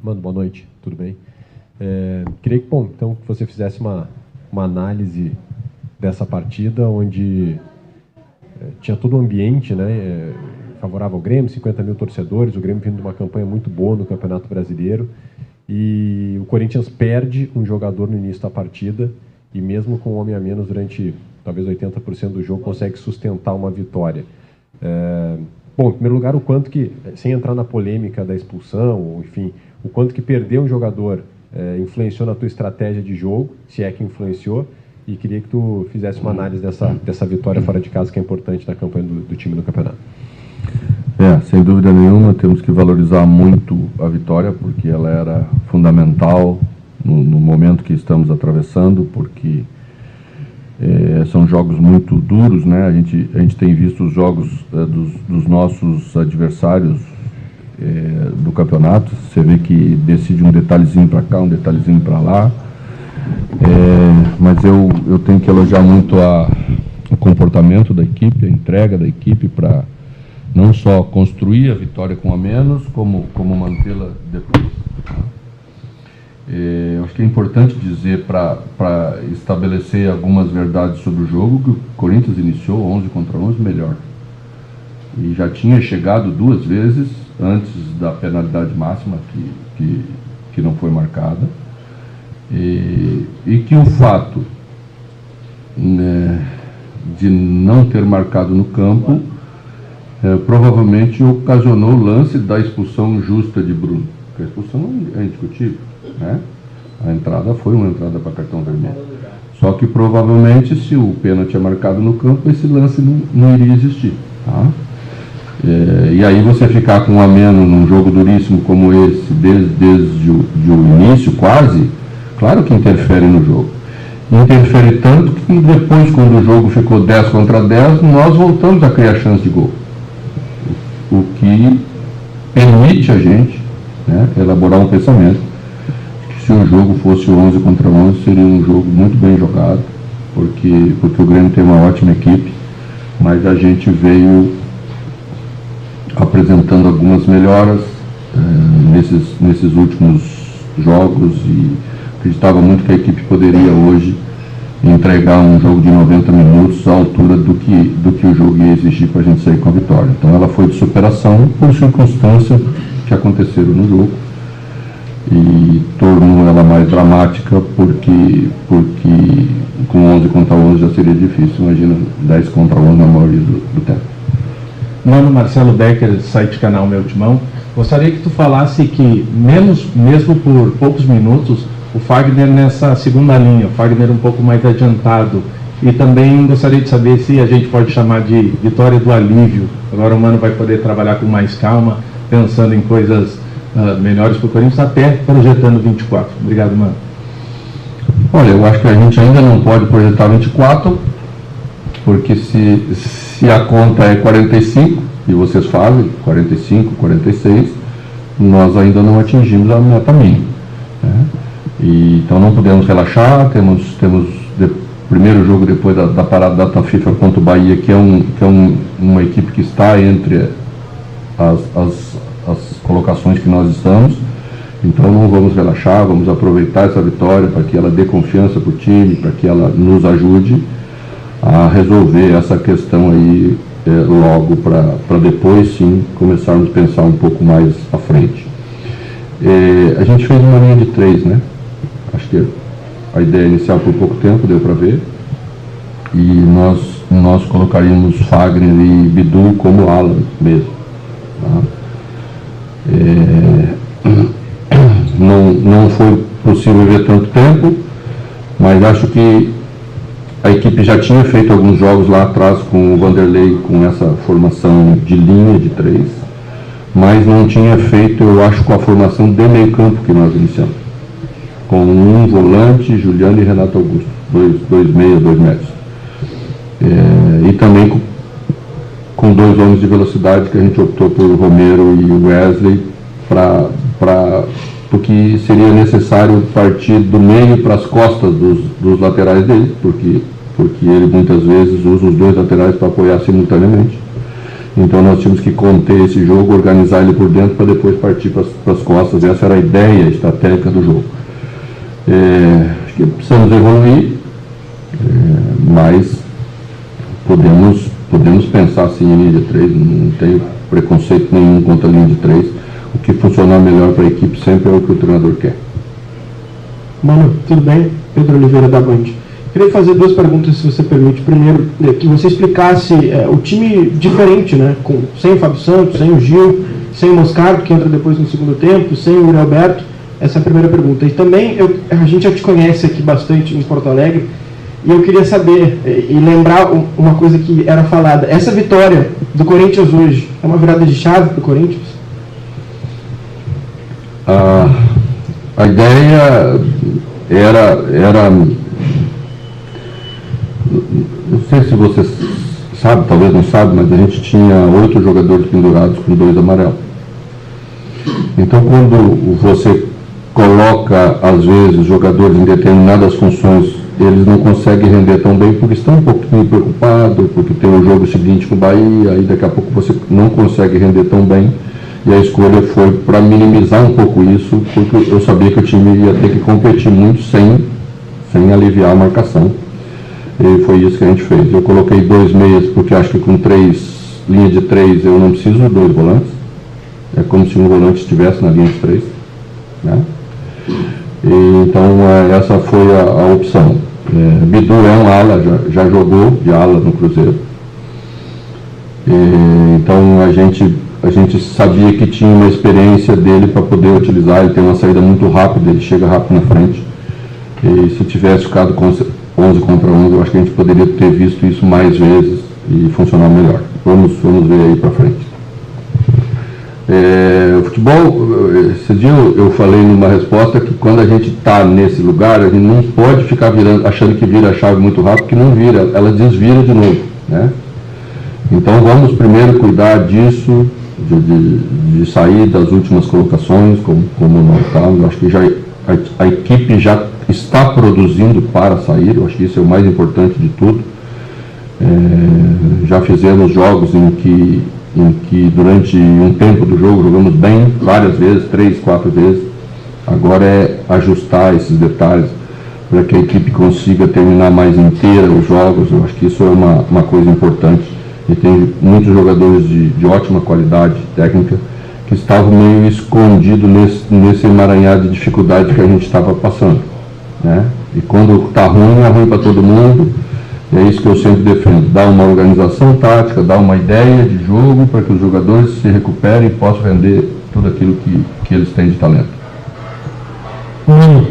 Mano, boa noite, tudo bem? Queria que, bom, então, que você fizesse uma análise dessa partida, onde tinha todo o ambiente, né, favorável ao Grêmio, 50 mil torcedores, o Grêmio vindo de uma campanha muito boa no Campeonato Brasileiro, e o Corinthians perde um jogador no início da partida, e mesmo com um homem a menos durante talvez 80% do jogo, consegue sustentar uma vitória. Bom, em primeiro lugar, o quanto que, sem entrar na polêmica da expulsão, ou, enfim, o quanto que perder um jogador influenciou na tua estratégia de jogo, se é que influenciou, e queria que tu fizesse uma análise dessa vitória fora de casa, que é importante na campanha do time no campeonato. Sem dúvida nenhuma, temos que valorizar muito a vitória, porque ela era fundamental no momento que estamos atravessando, porque são jogos muito duros, né? A gente tem visto os jogos dos nossos adversários do campeonato. Você vê que decide um detalhezinho para cá, um detalhezinho para lá. Mas eu tenho que elogiar muito o comportamento da equipe, a entrega da equipe para não só construir a vitória com a menos, como mantê-la depois. Acho que é importante dizer, para estabelecer algumas verdades sobre o jogo, que o Corinthians iniciou 11 contra 11 melhor. E já tinha chegado 2 vezes antes da penalidade máxima, que não foi marcada. E que o fato, né, de não ter marcado no campo provavelmente ocasionou o lance da expulsão justa de Bruno. Porque a expulsão é indiscutível, né? A entrada foi uma entrada para cartão vermelho. Só que provavelmente, se o pênalti é marcado no campo, esse lance não iria existir, tá? E aí você ficar com um a menos num jogo duríssimo como esse, desde o início quase, claro que interfere no jogo. Interfere tanto que depois, quando o jogo ficou 10 contra 10, nós voltamos a criar chance de gol. O que permite a gente, né, elaborar um pensamento que, se o jogo fosse 11 contra 11, seria um jogo muito bem jogado, porque o Grêmio tem uma ótima equipe, mas a gente veio apresentando algumas melhoras nesses últimos jogos, e acreditava muito que a equipe poderia hoje entregar um jogo de 90 minutos à altura do que o jogo ia exigir para a gente sair com a vitória. Então ela foi de superação por circunstâncias que aconteceram no jogo, e tornou ela mais dramática porque com 11 contra 11 já seria difícil, imagina 10 contra 11 na maioria do tempo. Mano Marcelo Becker, site canal Meu Timão, gostaria que tu falasse que, mesmo por poucos minutos, o Fagner nessa segunda linha, o Fagner um pouco mais adiantado, e também gostaria de saber se a gente pode chamar de vitória do alívio. Agora o Mano vai poder trabalhar com mais calma, pensando em coisas melhores para o Corinthians, até projetando 24. Obrigado, Mano. Olha, eu acho que a gente ainda não pode projetar 24, porque se a conta é 45, e vocês fazem 45, 46, nós ainda não atingimos a meta mínima, né? Então não podemos relaxar. Temos primeiro jogo depois da parada da data FIFA contra o Bahia, que é uma equipe que está entre as colocações que nós estamos. Então não vamos relaxar, vamos aproveitar essa vitória para que ela dê confiança para o time, para que ela nos ajude a resolver essa questão aí logo, para depois sim começarmos a pensar um pouco mais à frente. A gente fez uma linha de 3, né? Acho que a ideia inicial por pouco tempo, deu para ver, e nós colocaríamos Fagner e Bidu como ala mesmo, tá? Não foi possível ver tanto tempo, mas acho que a equipe já tinha feito alguns jogos lá atrás com o Vanderlei, com essa formação de linha de 3, mas não tinha feito, eu acho, com a formação de meio campo que nós iniciamos, com um volante, Juliano e Renato Augusto, 2 meias, 2 metros, e também com 2 homens de velocidade, que a gente optou por Romero e Wesley, porque seria necessário partir do meio para as costas dos laterais dele, porque ele muitas vezes usa os 2 laterais para apoiar simultaneamente. Então nós tínhamos que conter esse jogo, organizar ele por dentro para depois partir para as costas. Essa era a ideia estratégica do jogo. Acho que precisamos evoluir, mas podemos pensar sim em linha de 3, não tenho preconceito nenhum contra a linha de 3. O que funcionar melhor para a equipe sempre é o que o treinador quer. Mano, tudo bem? Pedro Oliveira da Band. Queria fazer 2 perguntas, se você permite. Primeiro, que você explicasse o time diferente, né? Sem o Fábio Santos, sem o Gil, sem o Moscardo, que entra depois no segundo tempo, sem o Yuri Alberto. Essa é a primeira pergunta. E também, a gente já te conhece aqui bastante em Porto Alegre, e eu queria saber e lembrar uma coisa que era falada. Essa vitória do Corinthians hoje é uma virada de chave para o Corinthians? A ideia era, não sei se você sabe, talvez não sabe, mas a gente tinha 8 jogadores pendurados com 2 amarelos. Então, quando você coloca, às vezes, jogadores em determinadas funções, eles não conseguem render tão bem porque estão um pouquinho preocupados, porque tem o jogo seguinte com o Bahia, aí daqui a pouco você não consegue render tão bem. E a escolha foi para minimizar um pouco isso, porque eu sabia que o time ia ter que competir muito sem aliviar a marcação. E foi isso que a gente fez. Eu coloquei 2 meias, porque acho que com linha de 3 eu não preciso de 2 volantes. É como se um volante estivesse na linha de 3. Né? Então essa foi a opção. Bidu é um ala, já jogou de ala no Cruzeiro. Então a gente sabia que tinha uma experiência dele para poder utilizar. Ele tem uma saída muito rápida, ele chega rápido na frente. E se tivesse ficado com 11 contra 11, eu acho que a gente poderia ter visto isso mais vezes e funcionar melhor. Vamos ver aí para frente. O futebol, esse dia eu falei numa resposta que quando a gente está nesse lugar, a gente não pode ficar achando que vira a chave muito rápido, porque não vira, ela desvira de novo, né? Então vamos primeiro cuidar disso, de sair das últimas colocações, como nós estamos. Eu acho que a equipe já está produzindo para sair, eu acho que isso é o mais importante de tudo. Já fizemos jogos em que durante um tempo do jogo jogamos bem, várias vezes, 3, 4 vezes. Agora é ajustar esses detalhes para que a equipe consiga terminar mais inteira os jogos. Eu acho que isso é uma coisa importante. E tem muitos jogadores de ótima qualidade técnica que estavam meio escondidos nesse emaranhado de dificuldade que a gente estava passando, né? E quando está ruim, é ruim para todo mundo. E é isso que eu sempre defendo: dar uma organização tática, dar uma ideia de jogo para que os jogadores se recuperem e possam render tudo aquilo que eles têm de talento.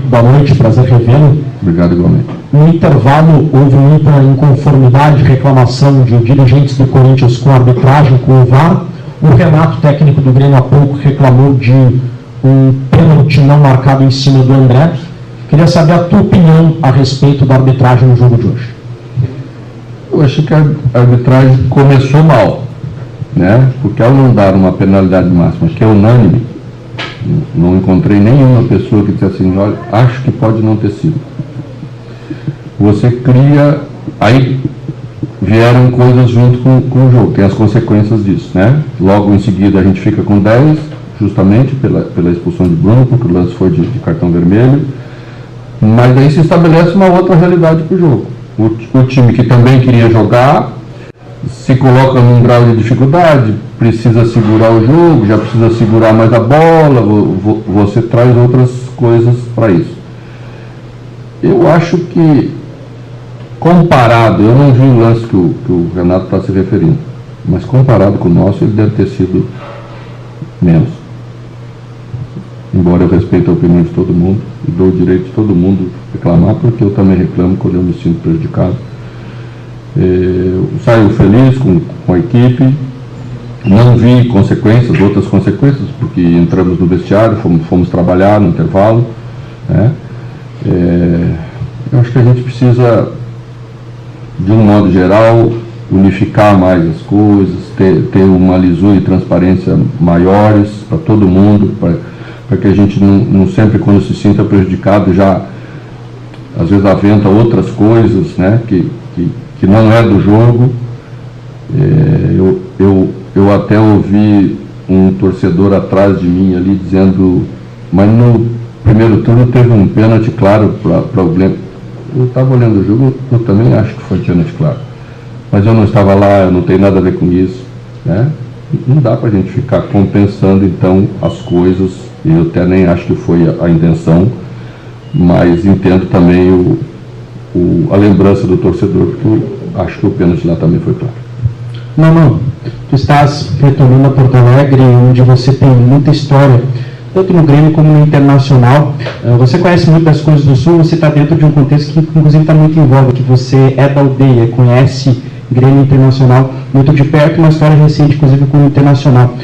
Boa noite, prazer revê-lo. Obrigado, igualmente. No intervalo, houve muita inconformidade, reclamação de dirigentes do Corinthians com a arbitragem, com o VAR. O Renato, técnico do Grêmio, há pouco reclamou de um pênalti não marcado em cima do André. Queria saber a tua opinião a respeito da arbitragem no jogo de hoje. Eu acho que a arbitragem começou mal, né? Porque ao não dar uma penalidade máxima que é unânime, não encontrei nenhuma pessoa que dissesse assim: olha, acho que pode não ter sido. Você cria, aí vieram coisas junto com o jogo, tem as consequências disso, né? Logo em seguida a gente fica com 10, justamente pela expulsão de Bruno, porque o lance foi de cartão vermelho, mas daí se estabelece uma outra realidade para o jogo. O time que também queria jogar se coloca num grau de dificuldade, precisa segurar o jogo, já precisa segurar mais a bola, você traz outras coisas para isso. Eu acho que, comparado, eu não vi o lance que o Renato está se referindo, mas comparado com o nosso, ele deve ter sido menos. Embora eu respeite a opinião de todo mundo e dou o direito de todo mundo reclamar, porque eu também reclamo quando eu me sinto prejudicado. Saio feliz com a equipe, não vi outras consequências, porque entramos no vestiário, fomos trabalhar no intervalo, né? Eu acho que a gente precisa, de um modo geral, unificar mais as coisas, ter uma lisura e transparência maiores para todo mundo, para que a gente não sempre, quando se sinta prejudicado, já às vezes aventa outras coisas, né, que não é do jogo. Eu eu até ouvi um torcedor atrás de mim ali dizendo, mas no primeiro turno teve um pênalti claro para o Grêmio. Eu estava olhando o jogo, eu também acho que foi pênalti claro. Mas eu não estava lá, eu não tenho nada a ver com isso, né? Não dá para a gente ficar compensando então as coisas, e eu até nem acho que foi a intenção, mas entendo também a lembrança do torcedor, porque eu acho que o pênalti lá também foi claro. Não. Tu estás retornando a Porto Alegre, onde você tem muita história, tanto no Grêmio como no Internacional. Você conhece muito das coisas do Sul, você está dentro de um contexto que, inclusive, está muito em voga, que você é da aldeia, conhece Grêmio Internacional muito de perto, uma história recente, inclusive, com o Internacional.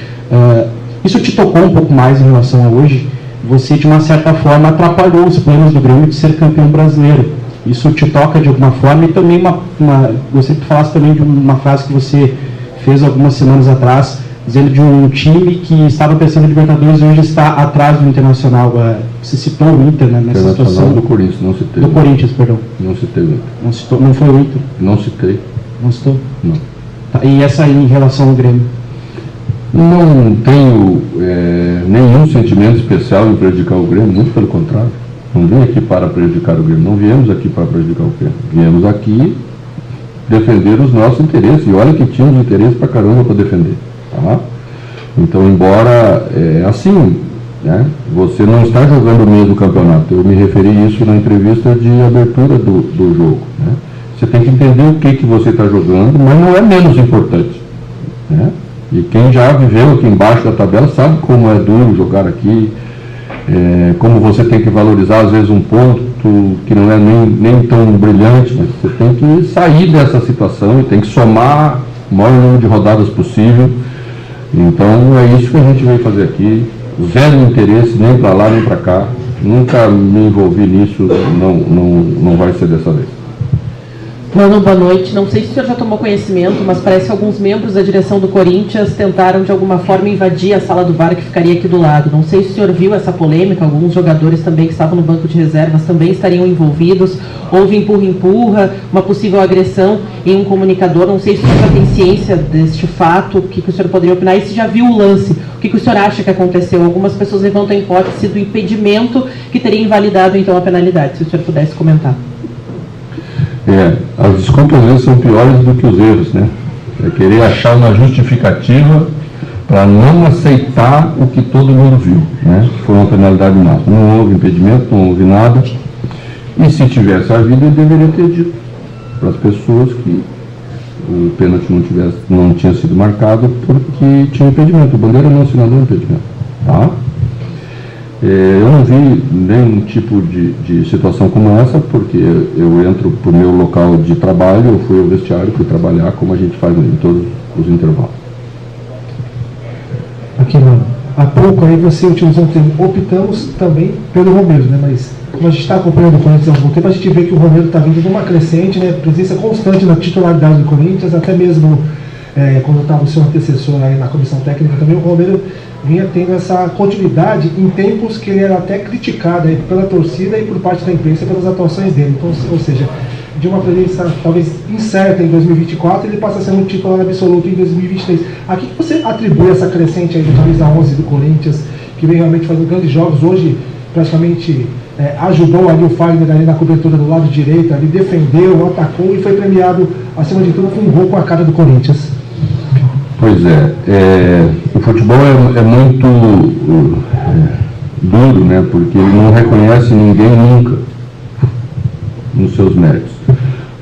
Isso te tocou um pouco mais em relação a hoje? Você, de uma certa forma, atrapalhou os planos do Grêmio de ser campeão brasileiro. Isso te toca de alguma forma? E também, gostaria que tu falasse também de uma frase que você fez algumas semanas atrás, dizendo de um time que estava pensando em Libertadores e hoje está atrás do Internacional. Você citou o Inter, né, nessa situação. Do Corinthians, não citei. Do Corinthians, perdão. Não citei o Inter. Não citou, não foi o Inter? Não citei. Não citou? Não. Tá, e essa aí em relação ao Grêmio? Não tenho nenhum sentimento especial em prejudicar o Grêmio, muito pelo contrário. Não vim aqui para prejudicar o Grêmio, não viemos aqui para prejudicar o Grêmio. Viemos aqui defender os nossos interesses, e olha que tínhamos interesse para caramba para defender. Tá? Então, embora assim, né, você não está jogando o mesmo campeonato, eu me referi a isso na entrevista de abertura do jogo. Né? Você tem que entender o que você está jogando, mas não é menos importante. Né? E quem já viveu aqui embaixo da tabela sabe como é duro jogar aqui, como você tem que valorizar às vezes um ponto que não é nem tão brilhante, mas você tem que sair dessa situação e tem que somar o maior número de rodadas possível. Então é isso que a gente veio fazer aqui, zero interesse nem para lá nem para cá, nunca me envolvi nisso, não vai ser dessa vez. Mano, boa noite. Não sei se o senhor já tomou conhecimento, mas parece que alguns membros da direção do Corinthians tentaram de alguma forma invadir a sala do VAR que ficaria aqui do lado. Não sei se o senhor viu essa polêmica, alguns jogadores também que estavam no banco de reservas também estariam envolvidos. Houve empurra-empurra, uma possível agressão em um comunicador. Não sei se o senhor já tem ciência deste fato, o que o senhor poderia opinar, e se já viu o lance, o que o senhor acha que aconteceu? Algumas pessoas levantam a hipótese do impedimento que teria invalidado então a penalidade, se o senhor pudesse comentar. As descomposições são piores do que os erros, né? É querer achar uma justificativa para não aceitar o que todo mundo viu, né? Foi uma penalidade máxima. Não houve impedimento, não houve nada. E se tivesse havido, eu deveria ter dito para as pessoas que o pênalti não tinha sido marcado porque tinha impedimento. O Bandeira não assinalou impedimento, tá? Eu não vi nenhum tipo de situação como essa, porque eu entro para o meu local de trabalho, eu fui ao vestiário, fui trabalhar como a gente faz em todos os intervalos. Aqui, mano, há pouco aí você utilizou o termo, optamos também pelo Romero, né? Mas como a gente está acompanhando o Corinthians há algum tempo, a gente vê que o Romero está vindo de uma crescente, né? Presença constante na titularidade do Corinthians, até mesmo quando estava o seu antecessor aí na comissão técnica também, o Romero vinha tendo essa continuidade em tempos que ele era até criticado aí pela torcida e por parte da imprensa pelas atuações dele. Então, ou seja, de uma presença talvez incerta em 2024, ele passa a ser um titular absoluto em 2023. A que você atribui essa crescente aí do camisa 11 do Corinthians, que vem realmente fazendo grandes jogos, hoje praticamente ajudou ali o Fagner ali na cobertura do lado direito, ali defendeu, atacou e foi premiado, acima de tudo, com um gol com a cara do Corinthians? Pois o futebol é muito duro, né? Porque ele não reconhece ninguém nunca nos seus méritos.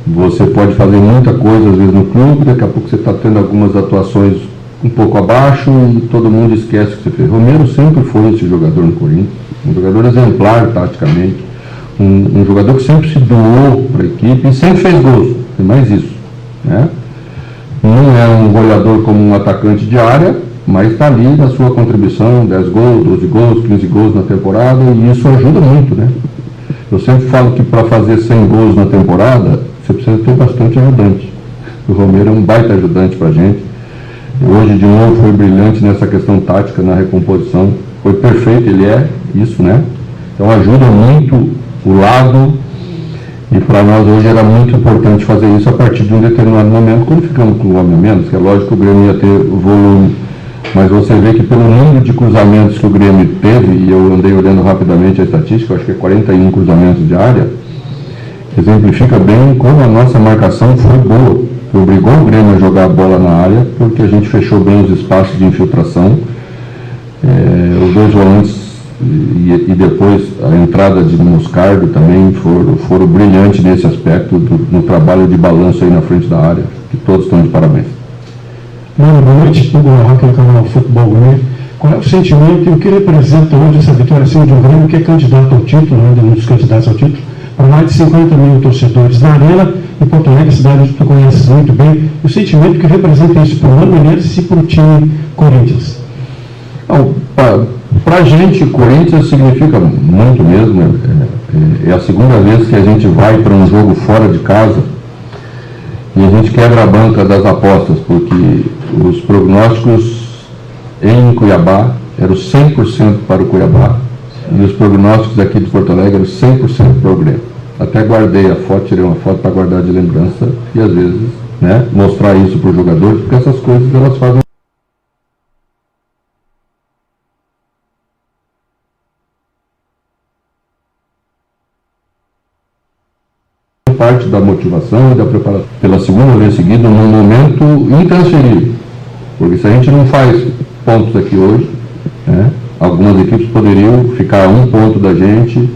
Você pode fazer muita coisa, às vezes, no clube, daqui a pouco você está tendo algumas atuações um pouco abaixo e todo mundo esquece o que você fez. Romero sempre foi esse jogador no Corinthians, um jogador exemplar taticamente, um jogador que sempre se doou para a equipe e sempre fez gols, tem mais isso, né? Não é um goleador como um atacante de área, mas está ali na sua contribuição, 10 gols, 12 gols, 15 gols na temporada, e isso ajuda muito, né? Eu sempre falo que para fazer 100 gols na temporada, você precisa ter bastante ajudante. O Romero é um baita ajudante para a gente. Hoje, de novo, foi brilhante nessa questão tática, na recomposição. Foi perfeito, ele é isso, né? Então ajuda muito o lado. E para nós hoje era muito importante fazer isso a partir de um determinado momento, quando ficamos com um homem a menos, que é lógico que o Grêmio ia ter volume. Mas você vê que pelo número de cruzamentos que o Grêmio teve, e eu andei olhando rapidamente a estatística, eu acho que é 41 cruzamentos de área, exemplifica bem como a nossa marcação foi boa. Obrigou o Grêmio a jogar a bola na área, porque a gente fechou bem os espaços de infiltração. Os dois volantes e depois a entrada de Moscardo também foram brilhantes nesse aspecto, no trabalho de balanço aí na frente da área, que todos estão de parabéns. Boa noite, Hugo Roque, no canal Futebol Grêmio. Qual é o sentimento e o que representa hoje essa vitória acima de um Grêmio que é candidato ao título, ainda um dos candidatos ao título, para mais de 50 mil torcedores na Arena, em Porto Alegre, cidade que tu conheces muito bem, o sentimento que representa isso para o Mano Menezes e para o time Corinthians? Para a gente, o Corinthians significa muito mesmo. É a segunda vez que a gente vai para um jogo fora de casa e a gente quebra a banca das apostas, porque os prognósticos em Cuiabá eram 100% para o Cuiabá e os prognósticos aqui de Porto Alegre eram 100% para o Grêmio. Até guardei a foto, tirei uma foto para guardar de lembrança e às vezes, né, mostrar isso para os jogadores, porque essas coisas elas fazem parte da motivação e da preparação pela segunda vez seguida num momento intransferível, porque se a gente não faz pontos aqui hoje, né, algumas equipes poderiam ficar a um ponto da gente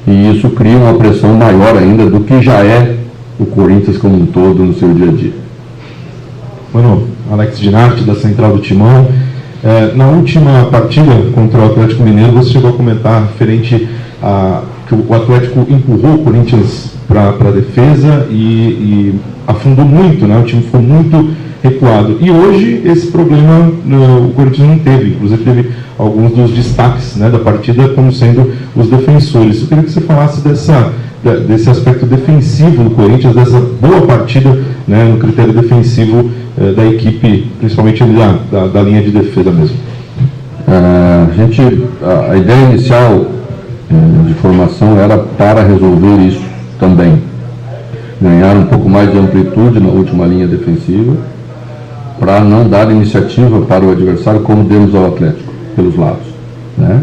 e isso cria uma pressão maior ainda do que já é o Corinthians como um todo no seu dia a dia. Bueno, Alex Ginatti, da Central do Timão. Na última partida contra o Atlético Mineiro, você chegou a comentar referente a que o Atlético empurrou o Corinthians para a defesa e afundou muito, né? O time ficou muito recuado. E hoje esse problema o Corinthians não teve, inclusive teve alguns dos destaques, né, da partida como sendo os defensores. Eu queria que você falasse desse aspecto defensivo do Corinthians, dessa boa partida, né, no critério defensivo da equipe, principalmente da linha de defesa mesmo. A ideia inicial de formação era para resolver isso também. Ganhar um pouco mais de amplitude na última linha defensiva, para não dar iniciativa para o adversário como demos ao Atlético, pelos lados, né?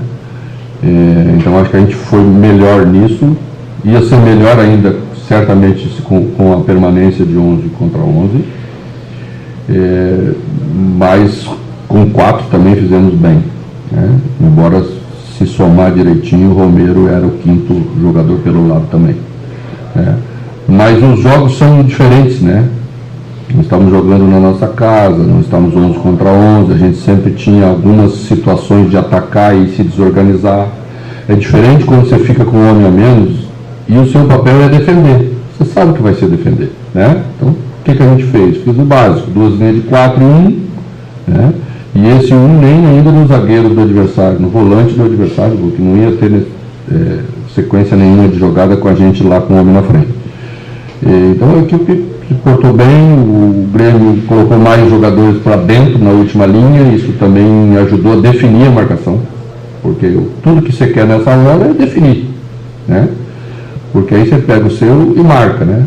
Então acho que a gente foi melhor nisso, ia ser melhor ainda certamente com a permanência de 11 contra 11, mas com 4 também fizemos bem, né? Embora se somar direitinho, o Romero era o quinto jogador pelo lado também, né? Mas os jogos são diferentes, né? Nós estamos jogando na nossa casa, não estamos 11 contra 11, a gente sempre tinha algumas situações de atacar e se desorganizar. É diferente quando você fica com um homem a menos e o seu papel é defender. Você sabe que vai ser defender, né? Então, o que a gente fez? Fiz o básico, 2 linhas de 4 e 1, né? E esse 1 nem ainda no zagueiro do adversário, no volante do adversário, porque não ia ter sequência nenhuma de jogada com a gente lá com o homem na frente. Então a equipe se portou bem, o Grêmio colocou mais jogadores para dentro na última linha, isso também ajudou a definir a marcação, porque tudo que você quer nessa hora é definir, né? Porque aí você pega o seu e marca, né?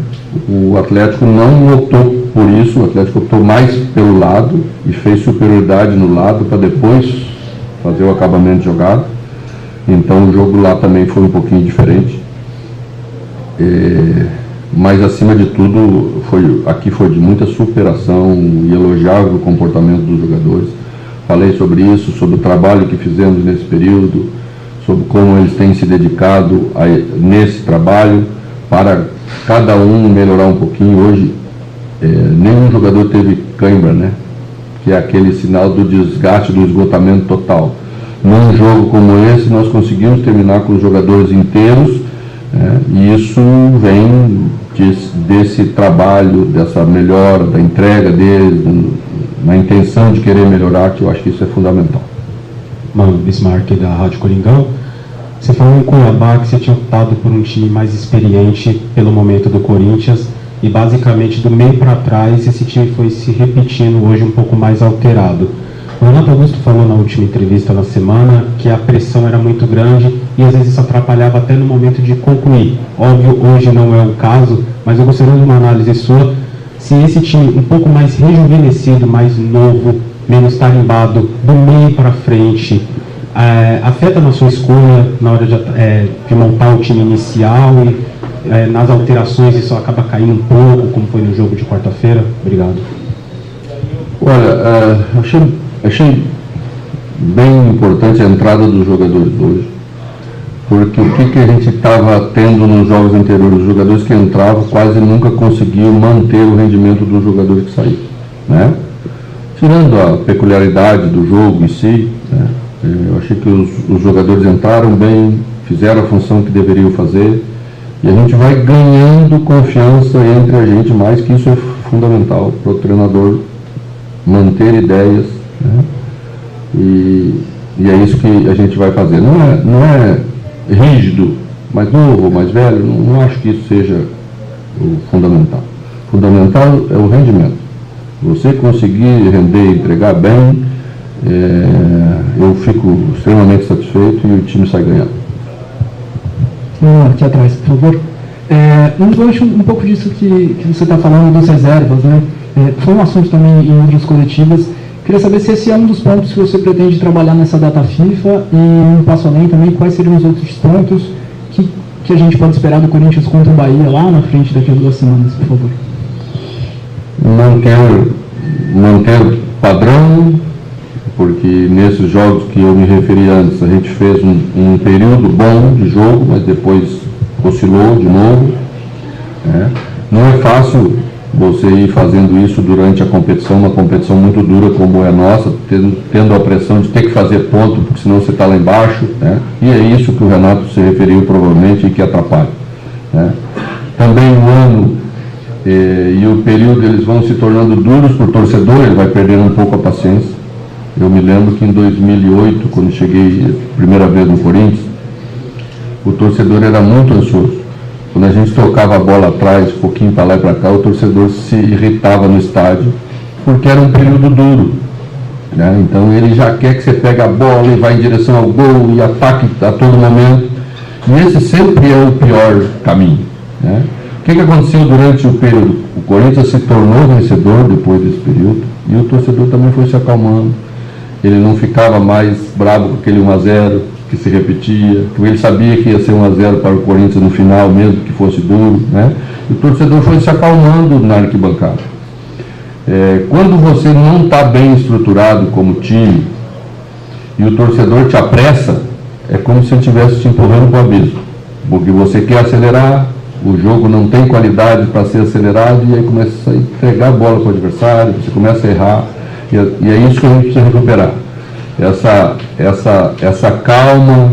O Atlético não optou por isso, o Atlético optou mais pelo lado e fez superioridade no lado para depois fazer o acabamento de jogada. Então o jogo lá também foi um pouquinho diferente. Mas acima de tudo, aqui foi de muita superação e elogiável o comportamento dos jogadores. Falei sobre isso, sobre o trabalho que fizemos nesse período, sobre como eles têm se dedicado nesse trabalho para cada um melhorar um pouquinho. Hoje, nenhum jogador teve cãibra, né? Que é aquele sinal do desgaste, do esgotamento total. Num jogo como esse, nós conseguimos terminar com os jogadores inteiros, e isso vem desse trabalho, dessa melhora, da entrega deles, na intenção de querer melhorar, que eu acho que isso é fundamental. Mano, Bismarck da Rádio Coringão. Você falou em Cuiabá que você tinha optado por um time mais experiente pelo momento do Corinthians e basicamente do meio para trás esse time foi se repetindo hoje um pouco mais alterado. O Renato Augusto falou na última entrevista na semana que a pressão era muito grande e às vezes isso atrapalhava até no momento de concluir. Óbvio, hoje não é o caso, mas eu gostaria de uma análise sua se esse time um pouco mais rejuvenescido, mais novo, menos tarimbado, do meio para frente, afeta na sua escolha na hora de montar o time inicial e nas alterações isso acaba caindo um pouco, como foi no jogo de quarta-feira? Obrigado. Olha, achei bem importante a entrada dos jogadores hoje, porque o que a gente estava tendo nos jogos anteriores, os jogadores que entravam quase nunca conseguiam manter o rendimento dos jogadores que saíram, né? Tirando a peculiaridade do jogo em si, né? Eu achei que os jogadores entraram bem, fizeram a função que deveriam fazer, e a gente vai ganhando confiança entre a gente mais, que isso é fundamental para o treinador manter ideias, né? E é isso que a gente vai fazer. Não é rígido, mais novo, mais velho, não acho que isso seja o fundamental. O fundamental é o rendimento. Você conseguir render e entregar bem, eu fico extremamente satisfeito e o time sai ganhando. Aqui atrás, por favor. Um gancho um pouco disso que você está falando das reservas, né? Foi um assunto também em outras coletivas. Queria saber se esse é um dos pontos que você pretende trabalhar nessa data FIFA e um passo além também, quais seriam os outros pontos que a gente pode esperar do Corinthians contra o Bahia lá na frente daqui a 2 semanas, por favor. Manter padrão, porque nesses jogos que eu me referi antes, a gente fez um período bom de jogo, mas depois oscilou de novo, né? Não é fácil você ir fazendo isso durante a competição, uma competição muito dura como é a nossa, tendo a pressão de ter que fazer ponto, porque senão você está lá embaixo, né? E é isso que o Renato se referiu provavelmente e que atrapalha, né? Também o ano e o período eles vão se tornando duros para o torcedor, ele vai perdendo um pouco a paciência. Eu me lembro que em 2008, quando cheguei a primeira vez no Corinthians, o torcedor era muito ansioso. Quando a gente tocava a bola atrás, um pouquinho para lá e para cá, o torcedor se irritava no estádio, porque era um período duro, né? Então ele já quer que você pegue a bola e vá em direção ao gol e ataque a todo momento. E esse sempre é o pior caminho, né? O que aconteceu durante o período? O Corinthians se tornou vencedor depois desse período e o torcedor também foi se acalmando. Ele não ficava mais bravo com aquele 1-0 que se repetia, porque ele sabia que ia ser 1-0 para o Corinthians no final, mesmo que fosse duro, né? E o torcedor foi se acalmando na arquibancada. Quando você não está bem estruturado como time e o torcedor te apressa, é como se ele estivesse te empurrando para o abismo, porque você quer acelerar, o jogo não tem qualidade para ser acelerado e aí começa a entregar a bola para o adversário, você começa a errar, e é isso que a gente precisa recuperar. Essa calma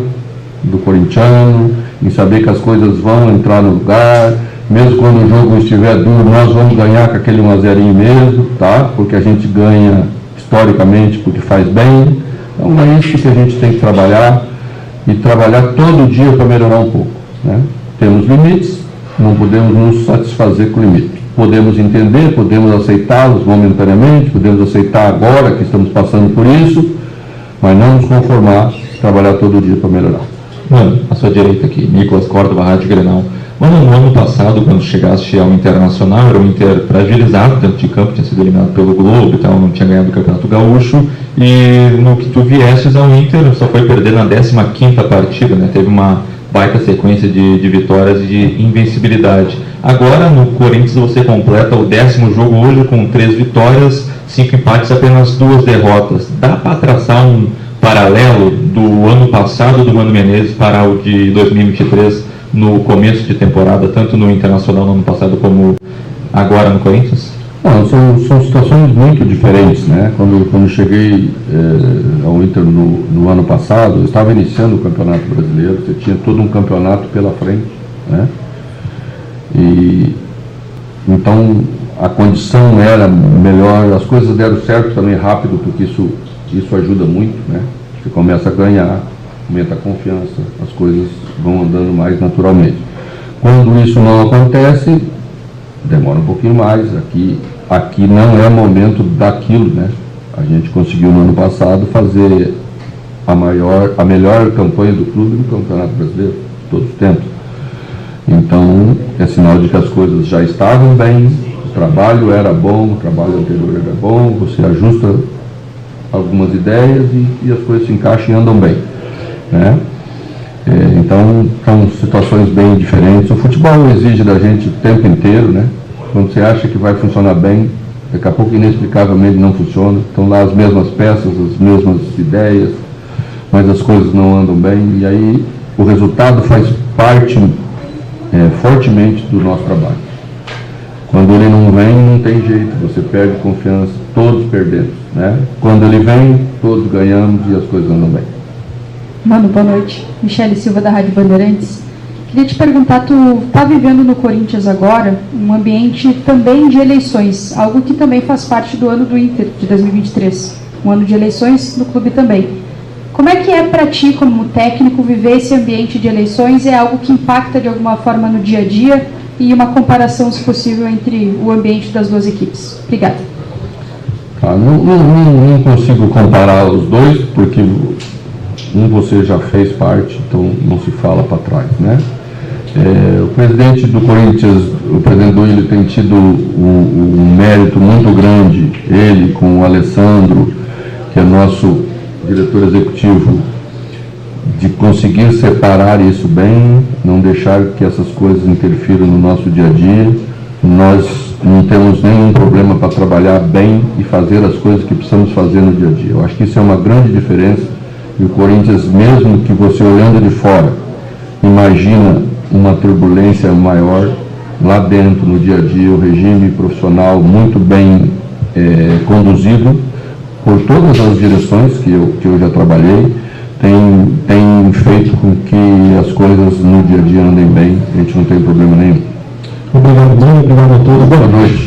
do corintiano, em saber que as coisas vão entrar no lugar, mesmo quando o jogo estiver duro, nós vamos ganhar com aquele 1-0 mesmo, tá? Porque a gente ganha historicamente porque faz bem. Então é isso que a gente tem que trabalhar e trabalhar todo dia para melhorar um pouco, né? Temos limites, não podemos nos satisfazer com limites. Podemos entender, podemos aceitá-los momentaneamente, podemos aceitar agora que estamos passando por isso, mas não nos conformar, trabalhar todo dia para melhorar. Mano, à sua direita aqui, Nicolas Córdova, Rádio Grenal. Mano, no ano passado, quando chegaste ao Internacional, era um Inter fragilizado dentro de campo, tinha sido eliminado pelo Globo e tal, não tinha ganhado o Campeonato Gaúcho, e no que tu viestes ao Inter, só foi perder na 15ª partida, né? Teve uma baita sequência de vitórias e de invencibilidade. Agora, no Corinthians, você completa o 10º jogo hoje com 3 vitórias, 5 empates, apenas 2 derrotas. Dá para traçar um paralelo do ano passado do Mano Menezes para o de 2023 no começo de temporada, tanto no Internacional no ano passado como agora no Corinthians? Não, são situações muito diferentes, né? Quando cheguei ao Inter no ano passado, eu estava iniciando o Campeonato Brasileiro, você tinha todo um campeonato pela frente, né? E então a condição era melhor, as coisas deram certo também rápido, porque isso ajuda muito, né? Você começa a ganhar, aumenta a confiança, as coisas vão andando mais naturalmente. Quando isso não acontece, demora um pouquinho mais, aqui não é momento daquilo, né? A gente conseguiu no ano passado fazer a melhor campanha do clube no Campeonato Brasileiro, de todos os tempos. Então, é sinal de que as coisas já estavam bem, o trabalho era bom, o trabalho anterior era bom, você ajusta algumas ideias e as coisas se encaixam e andam bem, né? Então, são situações bem diferentes. O futebol exige da gente o tempo inteiro, né? Quando você acha que vai funcionar bem, daqui a pouco inexplicavelmente não funciona. Estão lá as mesmas peças, as mesmas ideias, mas as coisas não andam bem. E aí o resultado faz parte fortemente do nosso trabalho. Quando ele não vem, não tem jeito, você perde confiança, todos perdemos, né? Quando ele vem, todos ganhamos e as coisas andam bem. Mano, boa noite. Michele Silva, da Rádio Bandeirantes. Queria te perguntar, tu está vivendo no Corinthians agora um ambiente também de eleições, algo que também faz parte do ano do Inter, de 2023. Um ano de eleições no clube também. Como é que é para ti, como técnico, viver esse ambiente de eleições? É algo que impacta de alguma forma no dia a dia? E uma comparação, se possível, entre o ambiente das duas equipes. Obrigada. Não consigo comparar os dois, porque você já fez parte, então não se fala para trás, né? O presidente do Corinthians, o presidente Duílio, tem tido um mérito muito grande, ele com o Alessandro, que é nosso diretor executivo, de conseguir separar isso bem, não deixar que essas coisas interfiram no nosso dia a dia. Nós não temos nenhum problema para trabalhar bem e fazer as coisas que precisamos fazer no dia a dia. Eu acho que isso é uma grande diferença. E o Corinthians, mesmo que você olhando de fora, imagina uma turbulência maior, lá dentro, no dia a dia, o regime profissional muito bem conduzido por todas as direções que eu já trabalhei, tem feito com que as coisas no dia a dia andem bem, a gente não tem problema nenhum. Obrigado, Bruno. Obrigado a todos. Boa noite.